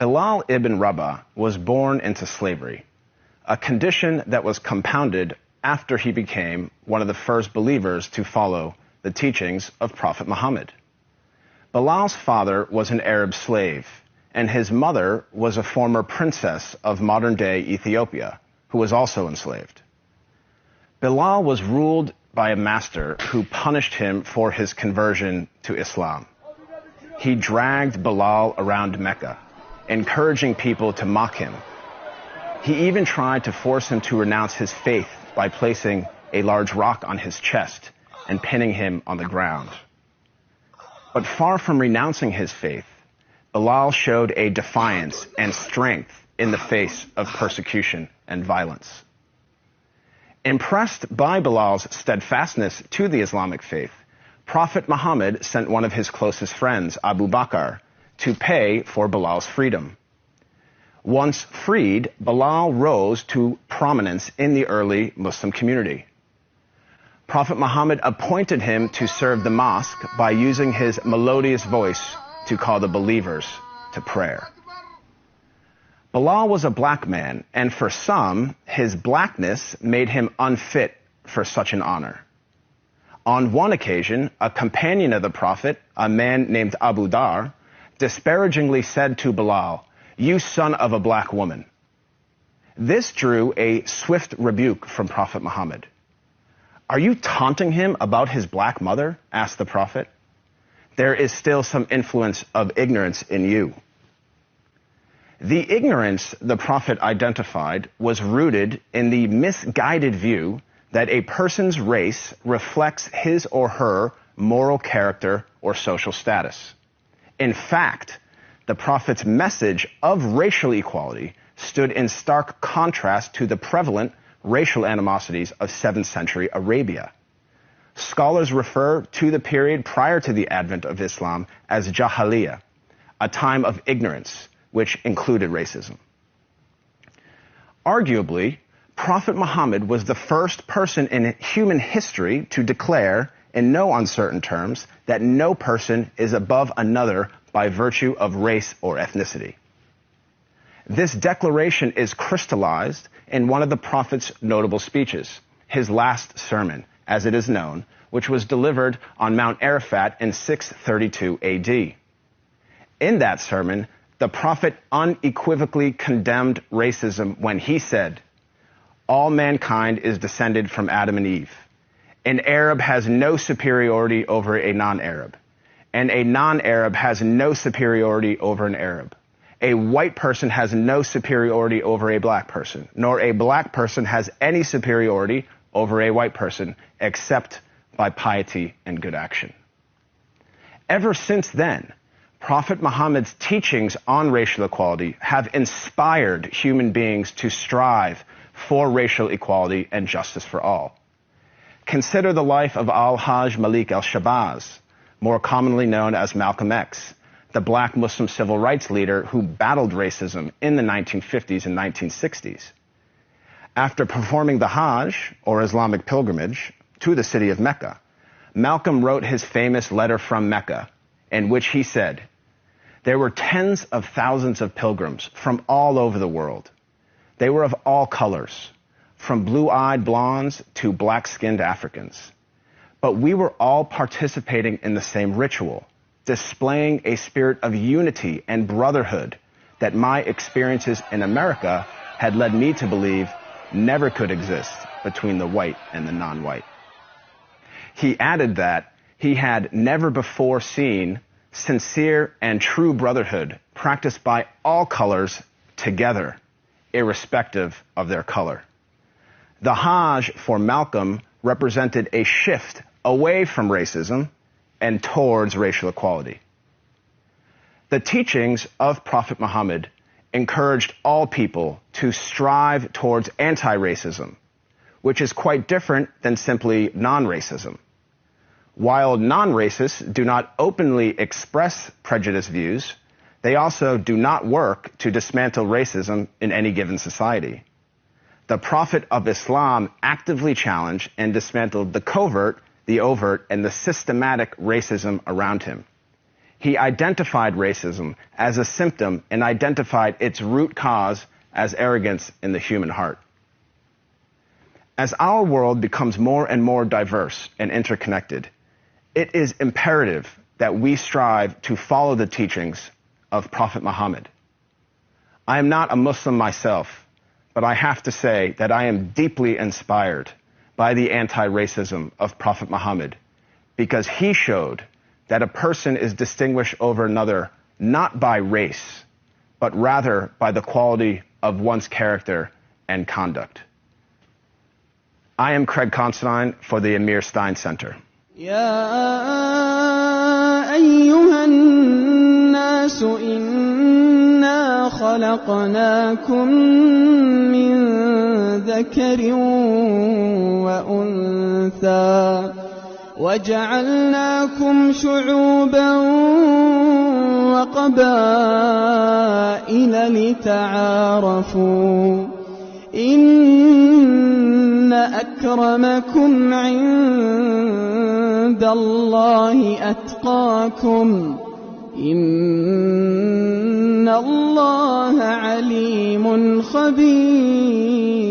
Bilal ibn Rabah was born into slavery, a condition that was compounded after he became one of the first believers to follow the teachings of Prophet Muhammad. Bilal's father was an Arab slave, and his mother was a former princess of modern-day Ethiopia, who was also enslaved. Bilal was ruled by a master who punished him for his conversion to Islam. He dragged Bilal around Mecca, encouraging people to mock him. He even tried to force him to renounce his faith by placing a large rock on his chest and pinning him on the ground. But far from renouncing his faith, Bilal showed a defiance and strength in the face of persecution and violence. Impressed by Bilal's steadfastness to the Islamic faith, Prophet Muhammad sent one of his closest friends, Abu Bakr, to pay for Bilal's freedom. Once freed, Bilal rose to prominence in the early Muslim community. Prophet Muhammad appointed him to serve the mosque by using his melodious voice to call the believers to prayer. Bilal was a black man, and for some, his blackness made him unfit for such an honor. On one occasion, a companion of the Prophet, a man named Abu Dar, disparagingly said to Bilal, "You son of a black woman." This drew a swift rebuke from Prophet Muhammad. "Are you taunting him about his black mother?" asked the Prophet. "There is still some influence of ignorance in you." The ignorance the Prophet identified was rooted in the misguided view that a person's race reflects his or her moral character or social status. In fact, the Prophet's message of racial equality stood in stark contrast to the prevalent racial animosities of 7th century Arabia. Scholars refer to the period prior to the advent of Islam as Jahiliyyah, a time of ignorance, which included racism. Arguably, Prophet Muhammad was the first person in human history to declare, in no uncertain terms, that no person is above another by virtue of race or ethnicity. This declaration is crystallized in one of the Prophet's notable speeches, his last sermon, as it is known, which was delivered on Mount Arafat in 632 AD. In that sermon, the Prophet unequivocally condemned racism when he said, "All mankind is descended from Adam and Eve. An Arab has no superiority over a non-Arab, and a non-Arab has no superiority over an Arab. A white person has no superiority over a black person, nor a black person has any superiority over a white person, except by piety and good action." Ever since then, Prophet Muhammad's teachings on racial equality have inspired human beings to strive for racial equality and justice for all. Consider the life of Al-Hajj Malik al-Shabazz, more commonly known as Malcolm X, the black Muslim civil rights leader who battled racism in the 1950s and 1960s. After performing the Hajj, or Islamic pilgrimage, to the city of Mecca, Malcolm wrote his famous letter from Mecca, in which he said, "There were tens of thousands of pilgrims from all over the world. They were of all colors, from blue-eyed blondes to black-skinned Africans. But we were all participating in the same ritual, displaying a spirit of unity and brotherhood that my experiences in America had led me to believe never could exist between the white and the non-white." He added that he had never before seen sincere and true brotherhood practiced by all colors together, irrespective of their color. The Hajj for Malcolm represented a shift away from racism and towards racial equality. The teachings of Prophet Muhammad encouraged all people to strive towards anti-racism, which is quite different than simply non-racism. While non-racists do not openly express prejudiced views, they also do not work to dismantle racism in any given society. The Prophet of Islam actively challenged and dismantled the covert, the overt, and the systematic racism around him. He identified racism as a symptom and identified its root cause as arrogance in the human heart. As our world becomes more and more diverse and interconnected, it is imperative that we strive to follow the teachings of Prophet Muhammad. I am not a Muslim myself, but I have to say that I am deeply inspired by the anti-racism of Prophet Muhammad, because he showed that a person is distinguished over another not by race, but rather by the quality of one's character and conduct. I am Craig Constantine for the Amir Stein Center. يا أيها الناس إنا خلقناكم من ذكر وأنثى وجعلناكم شعوبا وقبائل لتعارفوا إن أكرمكم عند الله أتقاكم إن الله عليم خبير.